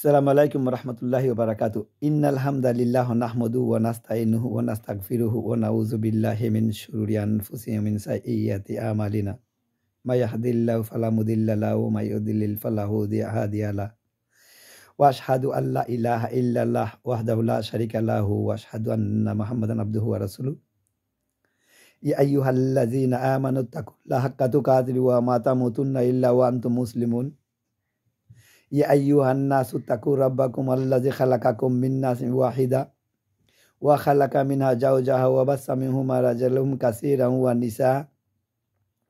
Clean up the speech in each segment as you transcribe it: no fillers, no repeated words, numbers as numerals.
Assalamualaikum warahmatullahi wabarakatuh. Innal hamdalillah nahmaduhu wa nasta'inuhu wa nastaghfiruhu wa na'udzu billahi min syururi anfusina min sayyiati a'malina. May yahdihillahu fala mudilla lahu wa may yudlil fala hadiya lahu. Wa asyhadu an la ilaha illallah wahdahu la syarika lahu wa asyhadu anna Muhammadan abduhu wa rasuluh. Ya ayyuhallazina amanu taqullaha haqqa tuqatih wa ma tamutunna illa wa antum muslimun. Ya ayyuhan nasu taqu rabbakum allazi khalaqakum min nafsin wahida wa khalaqa minha zawjaha wa bassa minhuma rajulan katsiran wa nisaa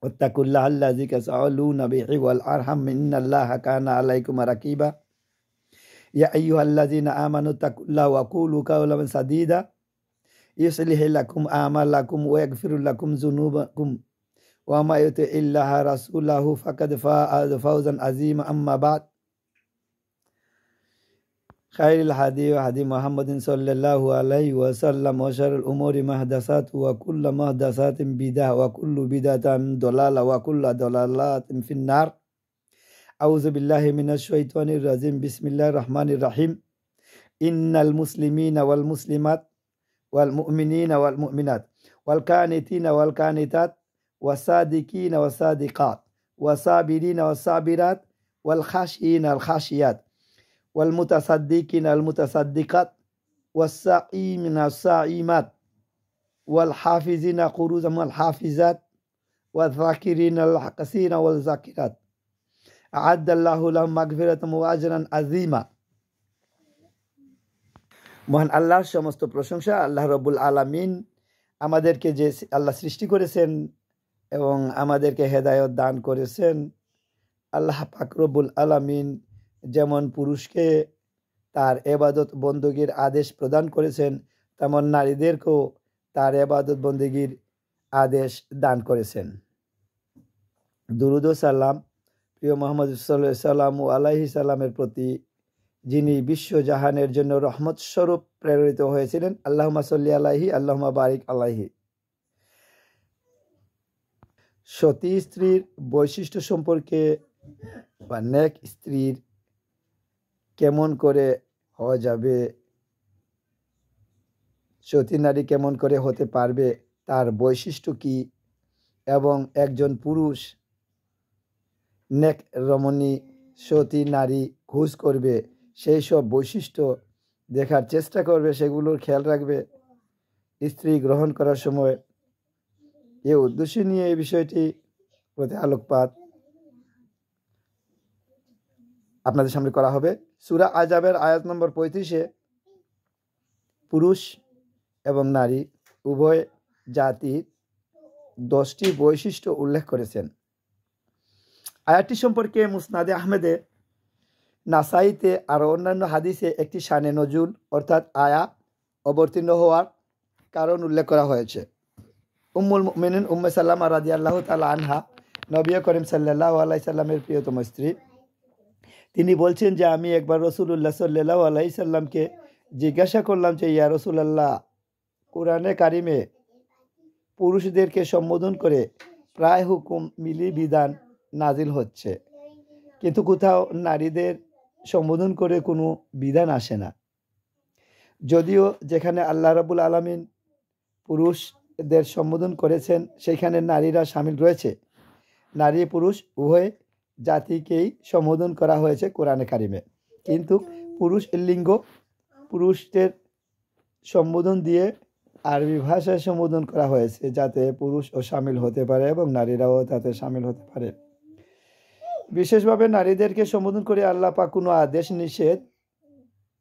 wattaqullaha allazi tasaaluna bihi wal arham innallaha kana 'alaikum raqiba. Ya ayyuhallazina amanu taqullaha wa qulu qawlan sadida yuslih lakum a'malakum wa yaghfir lakum dzunubakum wa may yuti'illaha rasulahu faqad faza fawzan 'azima amma ba'd. Khairil hadi wa hadi Muhammadin sallallahu alaihi wasallam wa syarrul umuri muhdatsatuha wa kullu muhdatsatin bidah wa kullu bidatin dalalah wa kullu dalalatin finnar. A'udzu billahi minasy syaithanir rajim. Bismillahirrahmanirrahim. Innal muslimina wal muslimat wal mu'minina wal mu'minat wal qanitina wal qanitat wasadiqina wasadiqat wasabirina wasabirat wal khashina al khashiyat wal mutasaddiqina al mutasaddiqat was-sa'imina as-sa'imat wal hafizina quruzam wal hafizat wadh-dhakirina al-katsira wal zakirat a'addallahu lahum maghfiratan wa ajran azima. মহান আল্লাহর সমস্ত প্রশংসা। আল্লাহ রব্বুল আলামিন আমাদেরকে যে আল্লাহ সৃষ্টি করেছেন এবং আমাদেরকে হেদায়েত দান করেছেন, আল্লাহ পাক রব্বুল আলামিন যেমন পুরুষকে তার ইবাদত বندگির আদেশ প্রদান করেছেন, তেমন নারীদেরকেও তার ইবাদত বندگির আদেশ দান করেছেন। দুরূদ ও সালাম প্রিয় মুহাম্মদ সাল্লাল্লাহু আলাইহি সাল্লামের প্রতি, যিনি বিশ্বজাহানের জন্য রহমত স্বরূপ প্রেরিত হয়েছিলেন। আল্লাহুম্মা সাল্লি আলাইহি আল্লাহুম্মা বারিক আলাইহি। সতী স্ত্রীর বৈশিষ্ট্য সম্পর্কে বা নেক স্ত্রীর কেমন করে হওয়া যাবে, সতী নারী কেমন করে হতে পারবে, তার বৈশিষ্ট্য কি, এবং একজন পুরুষ নেক রমণী সতী নারী খোঁজ করবে, সেই সব বৈশিষ্ট্য দেখার চেষ্টা করবে, সেগুলোর খেয়াল রাখবে স্ত্রী গ্রহণ করার সময়। এই উদ্দেশ্য নিয়ে এই বিষয়টি প্রতি আলোকপাত আপনাদের সামনে করা হবে। সূরা আযাবের আয়াত নম্বর 35-এ পুরুষ এবং নারী উভয় জাতির 10টি বৈশিষ্ট্য উল্লেখ করেছেন। আয়াতটি সম্পর্কে মুসনাদে আহমেদে, নাসাইতে আর অন্যান্য হাদিসে একটি শানে নজুল অর্থাৎ আয়া অবতীর্ণ হওয়ার কারণ উল্লেখ করা হয়েছে। উম্মুল মুমিনিন উম্মে সালামা রাদিয়াল্লাহু তাআলা আনহা, নবী করিম সাল্লাল্লাহু আলাইহি সাল্লামের প্রিয়তম স্ত্রী, তিনি বলছেন যে আমি একবার রাসূলুল্লাহ সাল্লাল্লাহু আলাইহি সাল্লামকে জিজ্ঞাসা করলাম যে ইয়া রাসূলুল্লাহ, কোরআনে কারিমে পুরুষদেরকে সম্বোধন করে প্রায় হুকুম মিলি বিধান নাজিল হচ্ছে, কিন্তু কোথাও নারীদের সম্বোধন করে কোনো বিধান আসে না। যদিও যেখানে আল্লাহ রাব্বুল আলামিন পুরুষদের সম্বোধন করেছেন সেখানে নারীরা শামিল রয়েছে। নারী পুরুষ উভয় জাতিকেই সম্বোধন করা হয়েছে কোরআনে কারিমে, কিন্তু পুরুষ লিঙ্গ পুরুষদের সম্বোধন দিয়ে আরবি ভাষায় সম্বোধন করা হয়েছে, যাতে পুরুষও শামিল হতে পারে এবং নারীরাও তাতে শামিল হতে পারে। বিশেষভাবে নারীদেরকে সম্বোধন করে আল্লাহ পাক কোনো আদেশ নিষেধ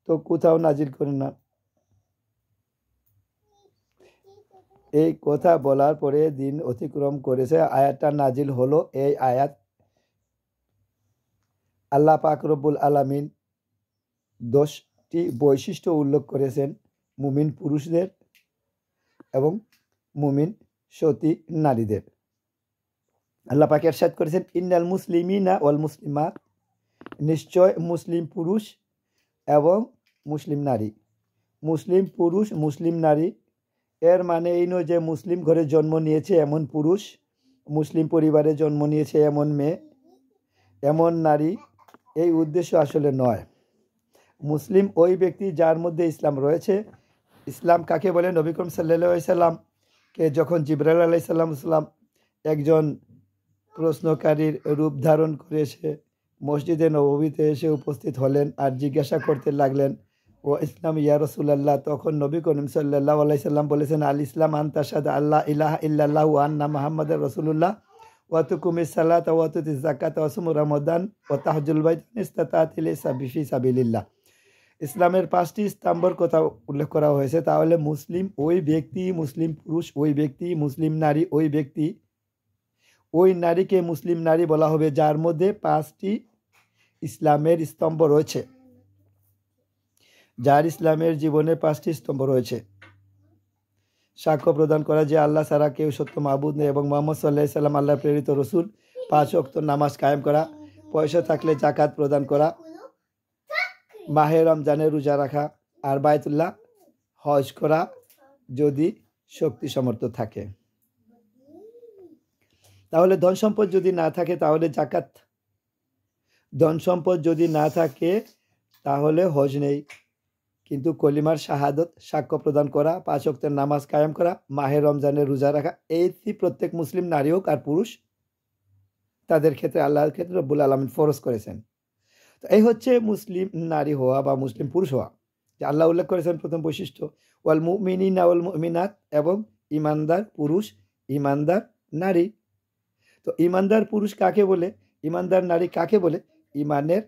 তো কোথাও নাজিল করেন না। এই কথা বলার পরে দিন অতিক্রম করেছে, আয়াতটা নাজিল হলো। এই আয়াত আল্লাহ পাক রব্বুল আলামিন 10টি বৈশিষ্ট্য উল্লেখ করেছেন মুমিন পুরুষদের এবং মুমিন সতী নারীদের। আল্লাহ পাক ইরশাদ করেছেন, ইন্নাল মুসলিমিনা ওয়াল মুসলিমাত, নিশ্চয় মুসলিম পুরুষ এবং মুসলিম নারী। মুসলিম পুরুষ মুসলিম নারী এর মানে এই নয় যে মুসলিম ঘরে জন্ম নিয়েছে এমন পুরুষ, মুসলিম পরিবারে জন্ম নিয়েছে এমন মেয়ে, এমন নারী, এই উদ্দেশ্য আসলে নয়। মুসলিম ওই ব্যক্তি যার মধ্যে ইসলাম রয়েছে। ইসলাম কাকে বলে? নবী করিম সাল্লাল্লাহু আলাইহি সাল্লামকে যখন জিবরাইল আলাইহিস সালাম একজন প্রশ্নকারীর রূপ ধারণ করে এসে মসজিদে নববীতে এসে উপস্থিত হলেন আর জিজ্ঞাসা করতে লাগলেন, ও ইসলাম ইয়া রাসূলুল্লাহ, তখন নবী করিম সাল্লাল্লাহু আলাইহি সাল্লাম বলেছেন, আল ইসলাম আন তাশহাদা আল্লা ইলাহা ইল্লাল্লাহ ওয়া আন্না মুহাম্মাদার রাসূলুল্লাহ ওয়া তুকিমিস সালাতা ওয়া তুতিজ যাকাতা ওয়া তাসুমু রমাদান ওয়া তাহজ্জুল বাইত ইন ইসতাতা'তা ইলাইহি ফি সাবিলিল্লাহ। ইসলামের 5টি স্তম্ভের কথা উল্লেখ করা হয়েছে। তাহলে মুসলিম ওই ব্যক্তি, মুসলিম পুরুষ ওই ব্যক্তি, মুসলিম নারী ওই ব্যক্তি, ওই নারীকে মুসলিম নারী বলা হবে যার মধ্যে 5টি ইসলামের স্তম্ভ রয়েছে, যার ইসলামের জীবনে 5টি স্তম্ভ রয়েছে। সাক্ষ্য প্রদান করা যে আল্লাহ ছাড়া কেউ সত্য মাবুদ নেই এবং মুহাম্মদ সাল্লাল্লাহু আলাইহি সাল্লাম আল্লাহর প্রেরিত রসুল, 5 ওয়াক্ত নামাজ কায়েম করা, পয়সা থাকলে যাকাত প্রদান করা, মাহে রমজানে রোজা রাখা, আর বায়তুল্লাহ হজ করা যদি শক্তি সামর্থ্য থাকে। তাহলে ধন সম্পদ যদি না থাকে তাহলে যাকাত, ধন সম্পদ যদি না থাকে তাহলে হজ নেই, কিন্তু কলিমার শাহাদত, সাক্ষ্য প্রদান করা, 5 ওয়াক্তের নামাজ কায়েম করা, মাহে রমজানের রোজা রাখা, এই প্রত্যেক মুসলিম নারী হোক আর পুরুষ তাদের ক্ষেত্রে আল্লাহর ক্ষেত্রে রব্বুল আলামিন ফরজ করেছেন। তো এই হচ্ছে মুসলিম নারী হওয়া বা মুসলিম পুরুষ হওয়া, যে আল্লাহ উল্লেখ করেছেন প্রথম বৈশিষ্ট্য ওয়াল মুমিনিনা ওয়াল মুমিনাত, এবং ইমানদার পুরুষ ইমানদার নারী। তো ইমানদার পুরুষ কাকে বলে, ইমানদার নারী কাকে বলে? ইমানের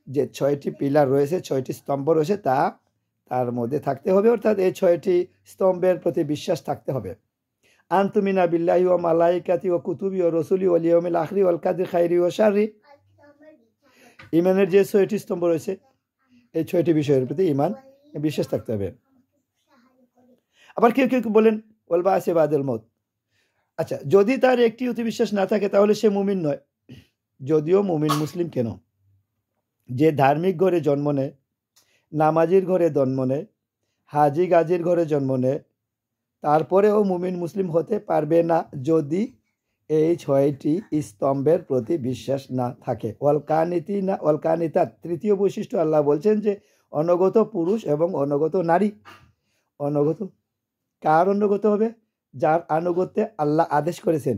যে 6টি পিলার রয়েছে, 6টি স্তম্ভ রয়েছে তার মধ্যে থাকতে হবে, অর্থাৎ এই 6টি স্তম্ভের প্রতি বিশ্বাস থাকতে হবে। আনতুমিনা বিল্লাহি ওয়া মালাইকাতি ওয়া কুতুবি ওয়া রাসূলি ওয়াল ইয়াউমিল আখিরি ওয়াল কাদরি খাইরি ওয়া শাররি। ইমানের যে 6টি স্তম্ভ রয়েছে এই 6টি বিষয়ের প্রতি ইমান বিশ্বাস থাকতে হবে। আবার কেউ কেউ বলেন ওয়াল বাসি বাদাল মউত। আচ্ছা, যদি তার একটি অতি বিশ্বাস না থাকে তাহলে সে মুমিন নয়। যদিও মুমিন মুসলিম কেন, যে ধার্মিক ঘরে জন্ম নেয়, নামাজির ঘরে জন্ম নেয়, হাজি গাজির ঘরে জন্ম নেয়, তারপরেও মুমিন মুসলিম হতে পারবে না যদি এই 6টি স্তম্ভের প্রতি বিশ্বাস না থাকে। অলকানিতি না অলকানিতার 3য় বৈশিষ্ট্য আল্লাহ বলছেন যে অনগত পুরুষ এবং অনগত নারী। অনগত কার অনুগত হবে? যার আনুগত্যে আল্লাহ আদেশ করেছেন,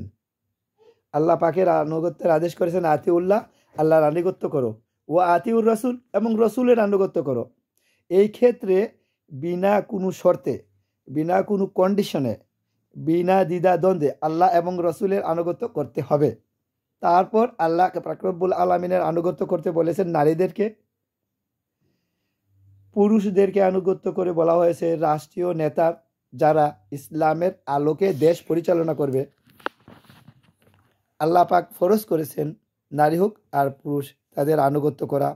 আল্লাহ পাকের আনুগত্যের আদেশ করেছেন, আতিউল্লাহ, আল্লাহর আনুগত্য করো, ও আতিউর রাসূল, এবং রসুলের আনুগত্য করো। এই ক্ষেত্রে বিনা কোনো শর্তে, বিনা কোনো কন্ডিশনে, বিনা দ্বিধা দ্বন্দ্বে আল্লাহ এবং রসুলের আনুগত্য করতে হবে। তারপর আল্লাহ পাক রব্বুল আলামিনের আনুগত্য করতে বলেছেন নারীদেরকে। পুরুষদেরকে আনুগত্য করে বলা হয়েছে রাষ্ট্রীয় নেতা যারা ইসলামের আলোকে দেশ পরিচালনা করবে। আল্লাহ পাক ফরজ করেছেন নারী হোক আর পুরুষ তাদের আনুগত্য করা।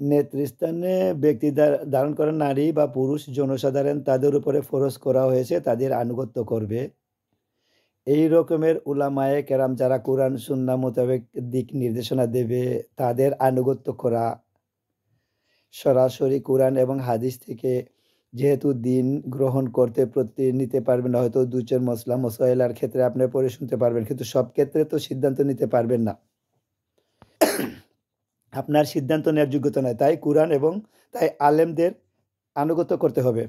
নেতৃস্থানে ব্যক্তি ধারণ করা নারী বা পুরুষ জনসাধারণ তাদের উপরে ফরজ করা হয়েছে তাদের আনুগত্য করবে। এই রকমের উলামায়ে কেরাম যারা কোরআন সুন্নাহ মোতাবেক দিক নির্দেশনা দেবে তাদের আনুগত্য করা। সরাসরি কোরআন এবং হাদিস থেকে যেহেতু দিন গ্রহণ করতে নিতে পারবেন না, হয়তো 2-4 মসলা মসাইলার ক্ষেত্রে আপনি পড়ে শুনতে পারবেন, কিন্তু সব ক্ষেত্রে তো সিদ্ধান্ত নিতে পারবেন না, আপনার সিদ্ধান্ত নেওয়ার যোগ্যতা নয়। তাই কোরআন এবং তাই আলেমদের আনুগত্য করতে হবে।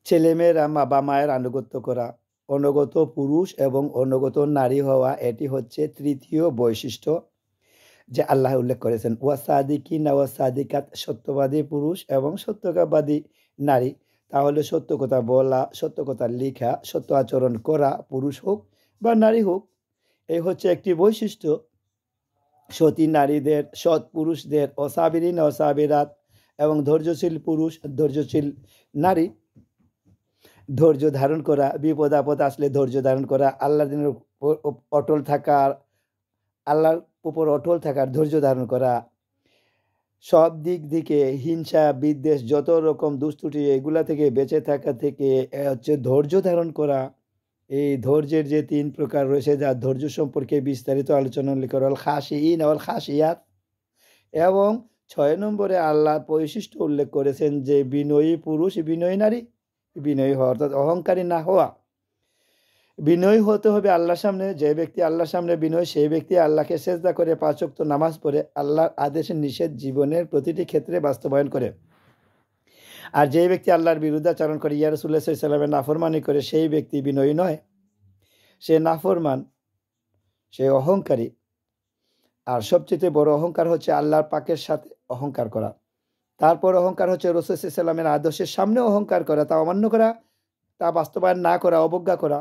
ছেলেমেয়েরা বা মায়ের আনুগত্য করা, অনুগত পুরুষ এবং অনুগত নারী হওয়া, এটি হচ্ছে 3য় বৈশিষ্ট্য যে আল্লাহ উল্লেখ করেছেন। ওয়াসাদিকিনা ওয়াসাদিকাত, সত্যবাদী পুরুষ এবং সত্যবাদী নারী। তাহলে সত্য কথা বলা, সত্য কথা লেখা, সত্য আচরণ করা, পুরুষ হোক বা নারী হোক, এই হচ্ছে একটি বৈশিষ্ট্য সতী নারীদের, সৎ পুরুষদের, অসাবিরিন অসাবিরাত, এবং ধৈর্যশীল পুরুষ ধৈর্যশীল নারী। ধৈর্য ধারণ করা, বিপদ আপদ আসলে ধৈর্য ধারণ করা, আল্লাহর দিনের অটল থাকার, আল্লাহর উপর অটল থাকার ধৈর্য ধারণ করা, সব দিক থেকে হিংসা বিদ্বেষ যত রকম দুষ্ত্রুটি এগুলা থেকে বেঁচে থাকা থেকে হচ্ছে ধৈর্য ধারণ করা। এই ধৈর্যের যে 3 প্রকার রয়েছে, যা ধৈর্য সম্পর্কে বিস্তারিত আলোচনা করা খাশিইন ওয়াল খাশিয়াত, এবং 6 নম্বরে আল্লাহর বৈশিষ্ট্য উল্লেখ করেছেন যে বিনয়ী পুরুষ বিনয়ী নারী। বিনয়ী হওয়া অর্থাৎ অহংকারী না হওয়া, বিনয়ী হতে হবে আল্লাহর সামনে। যে ব্যক্তি আল্লাহর সামনে বিনয়, সেই ব্যক্তি আল্লাহকে সেজদা করে 5 ওয়াক্ত নামাজ পড়ে আল্লাহর আদেশ নিষেধ জীবনের প্রতিটি ক্ষেত্রে বাস্তবায়ন করে। আর যে ব্যক্তি আল্লাহর বিরুদ্ধাচরণ করে, ইয়া রাসূলুল্লাহ সাল্লাল্লাহু আলাইহি ওয়াসাল্লামের নাফরমানি করে, সেই ব্যক্তি বিনয়ী নয়, সে নাফরমান, সে অহংকারী। আর সবচেয়ে বড় অহংকার হচ্ছে আল্লাহর পাকের সাথে অহংকার করা। তারপর অহংকার হচ্ছে রাসূল সাল্লাল্লাহু আলাইহি ওয়াসাল্লামের আদর্শের সামনে অহংকার করা, তা অমান্য করা, তা বাস্তবায়ন না করা, অবজ্ঞা করা।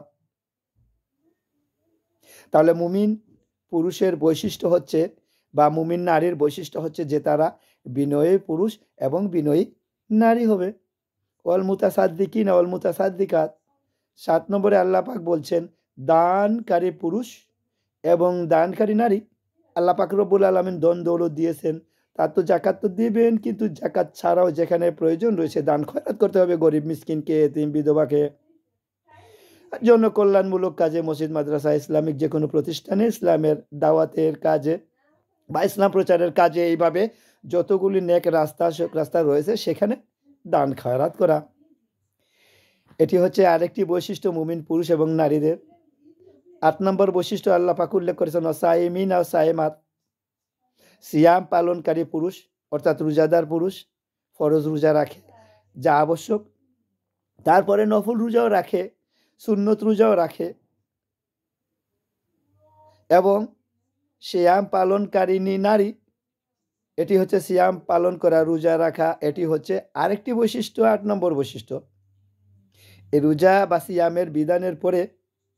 তাহলে মুমিন পুরুষের বৈশিষ্ট্য হচ্ছে, বা মুমিন নারীর বৈশিষ্ট্য হচ্ছে যে তারা বিনয়ী পুরুষ এবং বিনয়ী নারী হবে। ওয়াল মুতাসাদ্দিকিনা ওয়াল মুতাসাদ্দিকাত, 7 নম্বরে আল্লাহ পাক বলছেন দানকারী পুরুষ এবং দানকারী নারী। আল্লাহ পাক রব্বুল আলামিন ধন দৌলত দিয়েছেন, তার তো জাকাত তো দিবেন, কিন্তু জাকাত ছাড়াও যেখানে প্রয়োজন রয়েছে দান খয়রাত করতে হবে, গরিব মিসকিনকে, এতিম বিধবাকে, জনকল্যাণমূলক কাজে, মসজিদ মাদ্রাসা, ইসলামিক যে কোনো প্রতিষ্ঠানে, ইসলামের দাওয়াতের কাজে বা ইসলাম প্রচারের কাজে, এইভাবে যতগুলি নেক রাস্তা রয়েছে সেখানে দান খয়রাত করা। এটি হচ্ছে আরেকটি বৈশিষ্ট্য মুমিন পুরুষ এবং নারীদের। 8 নম্বর বৈশিষ্ট্য আল্লাহ পাক উল্লেখ করেছেন সাইমিন আর সাইমাত, সিয়াম পালনকারী পুরুষ অর্থাৎ রোজাদার পুরুষ ফরজ রোজা রাখে যা আবশ্যক, তারপরে নফল রোজাও রাখে, সুন্নত রোজাও রাখে, এবং সিয়াম পালনকারিনী নারী। এটি হচ্ছে সিয়াম পালন করা, রোজা রাখা, এটি হচ্ছে আরেকটি বৈশিষ্ট্য, 8 নম্বর বৈশিষ্ট্য। এই রোজা বা সিয়ামের বিধানের পরে,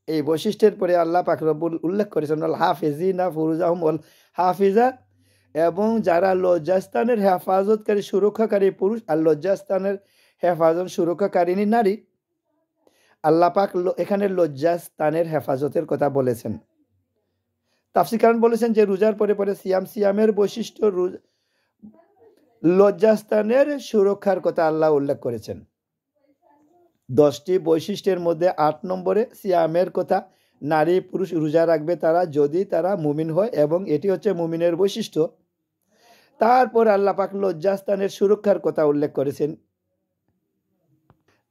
এই বৈশিষ্ট্যের পরে আল্লাহ পাক রব্বুল উল্লেখ করেছেন আল হাফিজিনা ফুরুজাহুম ওয়াল হাফিজা, এবং যারা লজ্জাস্থানের হেফাজতকারী সুরক্ষাকারী পুরুষ আর লজ্জাস্থানের হেফাজত সুরক্ষাকারিনী নারী। আল্লাহ পাক এখানে লজ্জাস্থানের হেফাজতের কথা বলেছেন। তাফসীরকারগণ বলেছেন যে রোজার পরে পরে সিয়ামের বৈশিষ্ট্য লজ্জাস্থানের সুরক্ষার কথা আল্লাহ উল্লেখ করেছেন। 10টি বৈশিষ্ট্যের মধ্যে 8 নম্বরে সিয়ামের কথা। নারী পুরুষ রোজা রাখবে তারা যদি তারা মুমিন হয়, এবং এটি হচ্ছে মুমিনের বৈশিষ্ট্য। তারপর আল্লাহ পাক লজ্জাস্থানের সুরক্ষার কথা উল্লেখ করেছেন।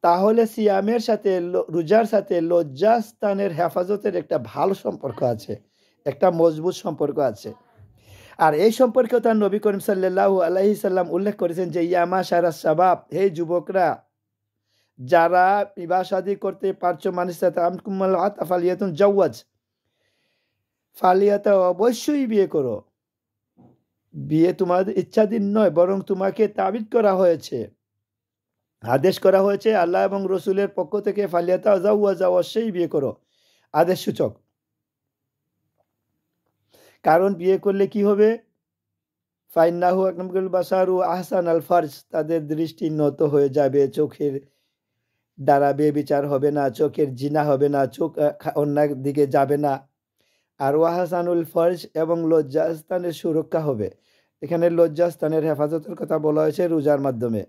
তাহলে সিয়ামের সাথে রোজার সাথে লজ্জাস্থানের হেফাজতের একটা ভালো সম্পর্ক আছে, একটা মজবুত সম্পর্ক আছে। আর এই সম্পর্কে তার নবী করিম সাল্লাল্লাহু আলাইহি সাল্লাম উল্লেখ করেছেন যে ইয়া মাশারাস শাবাব, হে যুবকরা, যারা বিবাহ শাদী করতে পারছো, ফালিয়াতা অবশ্যই বিয়ে করো। বিয়ে তোমাদের ইচ্ছাধীন নয়, বরং তোমাকে তাবিদ করা হয়েছে, আদেশ করা হয়েছে আল্লাহ এবং রসুলের পক্ষ থেকে। ফালিয়াতা জাওয়াজ, অবশ্যই বিয়ে করো, আদেশ সূচক। কারণ বিয়ে করলে কি হবে? ফাইন্নাহু আকরামুল বাসারু আহসান আল ফারজ, তাদের দৃষ্টি নত হয়ে যাবে, চোখের দ্বারা বেবিচার হবে না, চোখের জিনা হবে না, চোখ অন্যায় দিকে যাবে না। আর ওয়াহসানুল ফরজ, এবং লজ্জাস্থানের সুরক্ষা হবে। এখানে লজ্জাস্থানের হেফাজতের কথা বলা হয়েছে রোজার মাধ্যমে।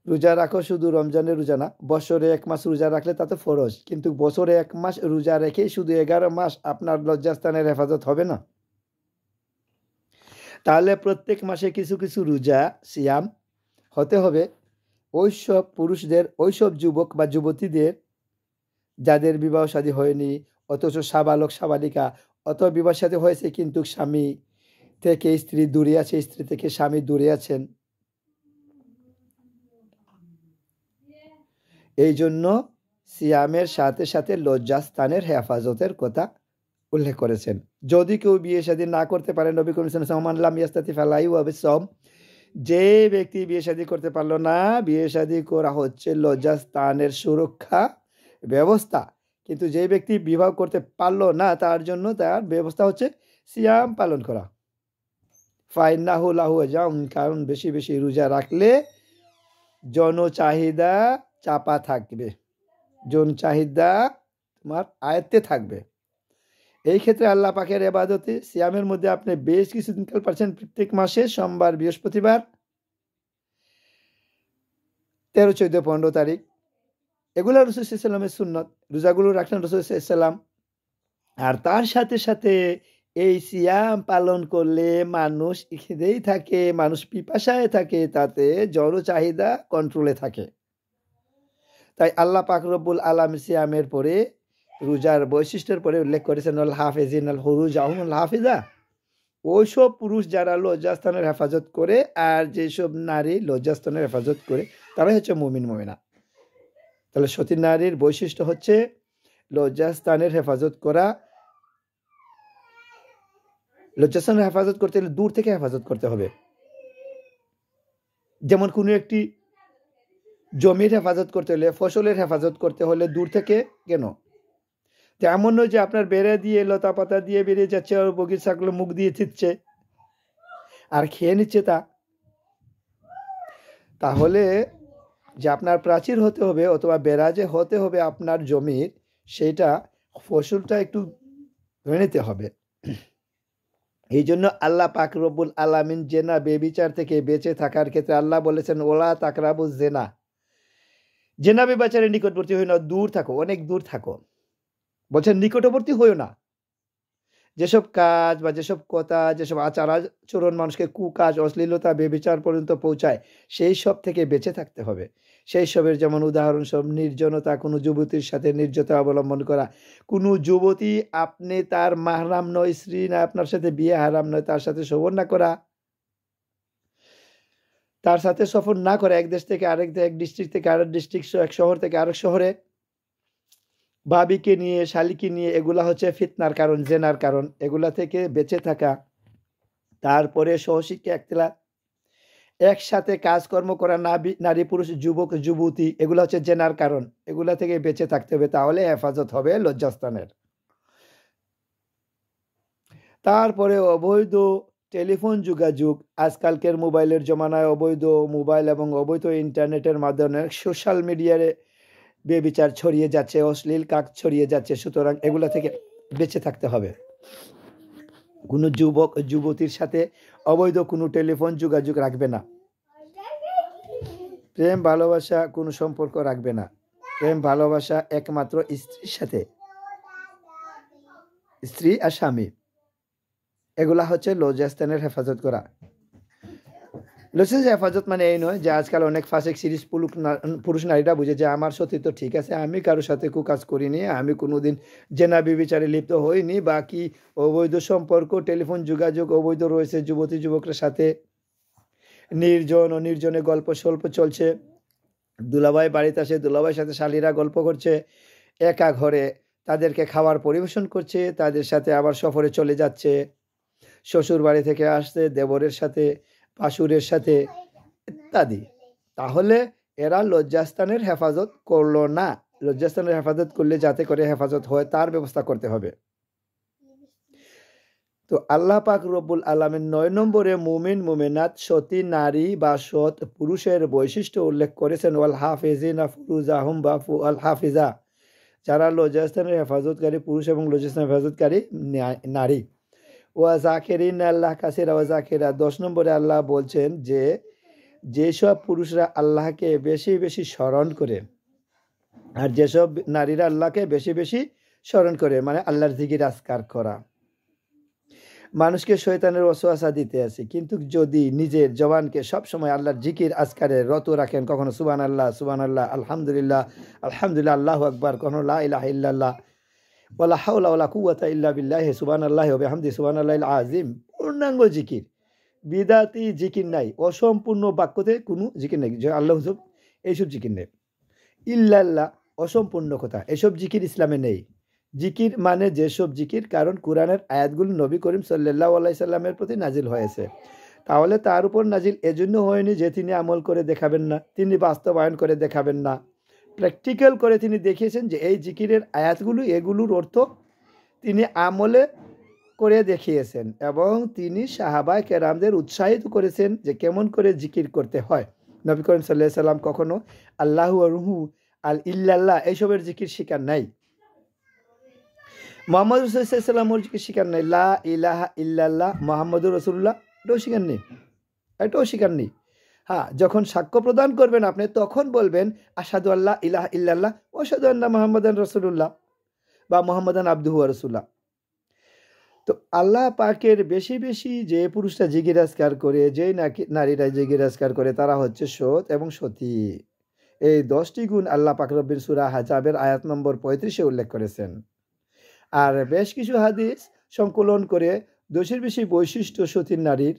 রোজা রাখো, শুধু রমজানের রোজা না, বছরে 1 মাস রোজা রাখলে তা তো ফরজ, কিন্তু বছরে 1 মাস রোজা রেখে শুধু 11 মাস আপনার লজ্জাস্থানের হেফাজত হবে না। তাহলে প্রত্যেক মাসে কিছু কিছু রোজা সিয়াম হতে হবে ওইসব পুরুষদের, ওইসব যুবক বা যুবতীদের যাদের বিবাহ শাদী হয়নি, অথচ সাবালক সাবালিকা, অথবা বিবাহ শাদী হয়েছে কিন্তু স্বামী থেকে স্ত্রী দূরে আছে, স্ত্রী থেকে স্বামী দূরে আছেন। এই জন্য সিয়ামের সাথে সাথে লজ্জাস্থানের হেফাজতের কথা উল্লেখ করেছেন। যদি কেউ বিয়ে শাদী না করতে পারে, নবী করিম সাল্লাল্লাহু আলাইহি ওয়াসাল্লাম ইয়াস্তাতি ফালাইহু বিসওম, যে ব্যক্তি বিয়ে শাদী করতে পারলো না, বিয়ে শাদী করা হচ্ছে লজ্জাস্থানের সুরক্ষা ব্যবস্থা। কিন্তু যে ব্যক্তি বিবাহ করতে পারলো না, তার জন্য তার ব্যবস্থা হচ্ছে সিয়াম পালন করা। ফাইন্নাহু লাহু আজরুন, কারণ বেশি বেশি রোজা রাখলে জন চাহিদা চাপা থাকবে, জন চাহিদা তোমার আয়ত্তে থাকবে। এই ক্ষেত্রে আল্লাহ পাকের ইবাদতে সিয়ামের মধ্যে আপনি বেশ কিছু দিনকাল পাচ্ছেন। প্রত্যেক মাসে সোমবার, বৃহস্পতিবার, 13, 14, 15 তারিখ, এগুলো রাসূল সাল্লাল্লাহু আলাইহি ওয়াসাল্লামের সুন্নত। রোজাগুলো রাখলেন রাসূল সাল্লাল্লাহু আলাইহি ওয়াসাল্লাম। আর তার সাথে সাথে এই সিয়াম পালন করলে মানুষ খিদেই থাকে, মানুষ পিপাসায় থাকে, তাতে জন চাহিদা কন্ট্রোলে থাকে। তাই আল্লাহ পাক রব্বুল আলামিন সিয়ামের পরে রোজার বৈশিষ্ট্যের পরে উল্লেখ করেছেন আল হাফিজিন আল হুরুজাহুম আল হাফিজা, ওইসব পুরুষ যারা লজ্জাস্থানের হেফাজত করে আর যেসব নারী লজ্জাস্থানের হেফাজত করে তারাই হচ্ছে মুমিন মুমিনা। তাহলে সতী নারীর বৈশিষ্ট্য হচ্ছে লজ্জাস্থানের হেফাজত করা। লজ্জাস্থানের হেফাজত করতে হলে দূর থেকে হেফাজত করতে হবে। যেমন কোনো একটি জমির হেফাজত করতে হলে, ফসলের হেফাজত করতে হলে দূর থেকে কেন? তেমন নয় যে আপনার বেড়ে দিয়ে লতা পাতা দিয়ে বেরিয়ে যাচ্ছে আর বগিচাগুলো মুখ দিয়ে ছিটছে আর খেয়ে নিচ্ছে তা। তাহলে যে আপনার প্রাচীর হতে হবে অথবা বেড়া যে হতে হবে আপনার জমির, সেইটা ফসলটা একটু ধরে নিতে হবে। এই জন্য আল্লাহ পাক রব্বুল আলামিন জেনা বেবিচার থেকে বেঁচে থাকার ক্ষেত্রে আল্লাহ বলেছেন ওলা তাকরাবু জেনা, জেনা বেবিচারের নিকটবর্তী হই না, দূর থাকো, অনেক দূর থাকো। বলছেন নিকটবর্তী হইও না। যেসব কাজ বা যেসব কথা, যেসব আচার আচরণ মানুষকে কুকাজ, অশ্লীলতা, বেবিচার পর্যন্ত পৌঁছায়, সেই সব থেকে বেঁচে থাকতে হবে। সেই সবের যেমন উদাহরণস্বরূপ নির্জনতা, কোনো যুবতীর সাথে নির্জনতা অবলম্বন করা। কোনো যুবতী আপনি তার মাহরাম নয়, স্ত্রী না, আপনার সাথে বিয়ে হারাম নয়, তার সাথে শোভন না করা, তার সাথে সফর না করা, এক দেশ থেকে আরেক, এক ডিস্ট্রিক্ট থেকে আরেক ডিস্ট্রিক্ট, এক শহর থেকে আরেক শহরে, ভাবিকে নিয়ে, শালিকে নিয়ে, এগুলা হচ্ছে ফিতনার কারণ, জেনার কারণ। এগুলা থেকে বেঁচে থাকা। তারপরে সহশিক্ষা একতলাফ, একসাথে কাজকর্ম করা নারী পুরুষ যুবক যুবতী, এগুলো হচ্ছে জেনার কারণ। এগুলা থেকে বেঁচে থাকতে হবে, তাহলে হেফাজত হবে লজ্জাস্থানের। তারপরে অবৈধ টেলিফোন যোগাযোগ। আজকালকের মোবাইলের জমানায় অবৈধ মোবাইল এবং অবৈধ ইন্টারনেটের মাধ্যমে সোশ্যাল মিডিয়ায় বেবিচার ছড়িয়ে যাচ্ছে, অশ্লীল কাজ ছড়িয়ে যাচ্ছে। সুতরাং এগুলা থেকে বেঁচে থাকতে হবে। কোনো যুবক যুবতীর সাথে অবৈধ কোনো টেলিফোন যোগাযোগ রাখবে না। প্রেম ভালোবাসা কোনো সম্পর্ক রাখবে না। প্রেম ভালোবাসা একমাত্র স্ত্রীর সাথে, স্ত্রী আর স্বামী। এগুলা হচ্ছে লজ্জাস্থানের হেফাজত করা। লজ্জাস্থানের হেফাজত মানে এই নয় যে আজকাল অনেক ফাসেক সিরিজ পুরুষ নারীরা বুঝে যে আমার সতীত্ব ঠিক আছে, আমি কারোর সাথে কুকাজ করিনি, আমি কোনোদিন জেনা বিবিচারে লিপ্ত হইনি, বাকি অবৈধ সম্পর্ক, টেলিফোন যোগাযোগ অবৈধ রয়েছে যুবতী যুবকের সাথে, নির্জন ও নির্জনে গল্প স্বল্প চলছে। দুলাভাই বাড়িতে আসে, দুলাভাইয়ের সাথে শালীরা গল্প করছে, একা ঘরে তাদেরকে খাবার পরিবেশন করছে, তাদের সাথে আবার সফরে চলে যাচ্ছে, শ্বশুর বাড়ি থেকে আসছে দেবরের সাথে, পাশুরের সাথে ইত্যাদি। তাহলে এরা লজ্জাস্থানের হেফাজত করলো না। লজ্জাস্থানের হেফাজত করলে যাতে করে হেফাজত হয় তার ব্যবস্থা করতে হবে। তো আল্লাহ পাক রব্বুল আলামিন 9 নম্বরে মুমিন মুমিনাত সতী নারী বা সৎ পুরুষের বৈশিষ্ট্য উল্লেখ করেছেন ওয়াল হাফিজিনা ফুরুজাহুম বা আল হাফিজা, যারা লজ্জাস্থানের হেফাজতকারী পুরুষ এবং লজ্জাস্থানের হেফাজতকারী নারী। ওয়া জাকিরিন আল্লাহ কাসিরা ওয়া জাকিরা। 10 নম্বরে আল্লাহ বলছেন যে যেসব পুরুষরা আল্লাহকে বেশি বেশি স্মরণ করে আর যেসব নারীরা আল্লাহকে বেশি বেশি স্মরণ করে, মানে আল্লাহর জিকির আজকার করা। মানুষকে শয়তানের ওয়াসওয়াসা দিতে আছে, কিন্তু যদি নিজের জবানকে সবসময় আল্লাহর জিকির আজকারে রত রাখেন, কখনো সুবহানাল্লাহ সুবহানাল্লাহ, আলহামদুলিল্লাহ আলহামদুলিল্লাহ, আল্লাহু আকবার, কখনো লা ইলাহা ইল্লাল্লাহ, ওয়ালা হাওলা ওয়ালা কুওয়াতা ইল্লা বিল্লাহি সুবহানাল্লাহি ওয়া বিহামদিহি সুবহানাল্লাহিল আযীম, পূর্ণাঙ্গ জিকির। বিদাতি জিকির নাই, অসম্পূর্ণ বাক্যতে কোনো জিকির নেই, যে আল্লাহ হুজুব এইসব জিকির নেই। ইল্লাল্লাহ অসম্পূর্ণ কথা, এসব জিকির ইসলামে নেই। জিকির মানে যেসব জিকির, কারণ কোরআনের আয়াতগুলো নবী করিম সাল্লাল্লাহু আলাইহি সাল্লামের প্রতি নাজিল হয়েছে। তাহলে তার উপর নাজিল এজন্য হয়নি যে তিনি আমল করে দেখাবেন না, তিনি বাস্তবায়ন করে দেখাবেন না। প্র্যাকটিক্যাল করে তিনি দেখিয়েছেন যে এই জিকিরের আয়াতগুলো, এগুলোর অর্থ তিনি আমলে করে দেখিয়েছেন এবং তিনি সাহাবায়ে কেরামদের উৎসাহিত করেছেন যে কেমন করে জিকির করতে হয়। নবী করিম সাল্লাল্লাহু আলাইহি সাল্লাম কখনো আল্লাহু রুহু আল ইল্লাল্লাহ এইসবের জিকির শিকার নাই। মোহাম্মদ রাসূলুল্লাহ সাল্লাল্লাহু আলাইহি ওয়াসাল্লাম জিকির শিকার নাই। লা ইলাহা ইল্লাল্লাহ মুহাম্মাদুর রাসূলুল্লাহ, এটাও শিকার নেই, এটাও শিকার নেই। হ্যাঁ, যখন সাক্ষ্য প্রদান করবেন আপনি, তখন বলবেন আশহাদু আল্লা ইলাহা ইল্লাল্লাহ ওয়া আশহাদু আন্না মুহাম্মাদান রাসূলুল্লাহ বা মুহাম্মাদান আবদুহু ওয়া রাসূলুহু। তো আল্লাহ পাকের বেশি বেশি যে পুরুষরা জিকির আজকার করে, যে নারীরা জিকির আজকার করে, তারা হচ্ছে সৎ এবং সতী। এই 10টি গুণ আল্লাহ পাক রব্বির সূরা আহজাবের আয়াত নম্বর 35-এ উল্লেখ করেছেন। আর বেশ কিছু হাদিস সংকলন করে 10-এর বেশি বৈশিষ্ট্য সতীর নারীর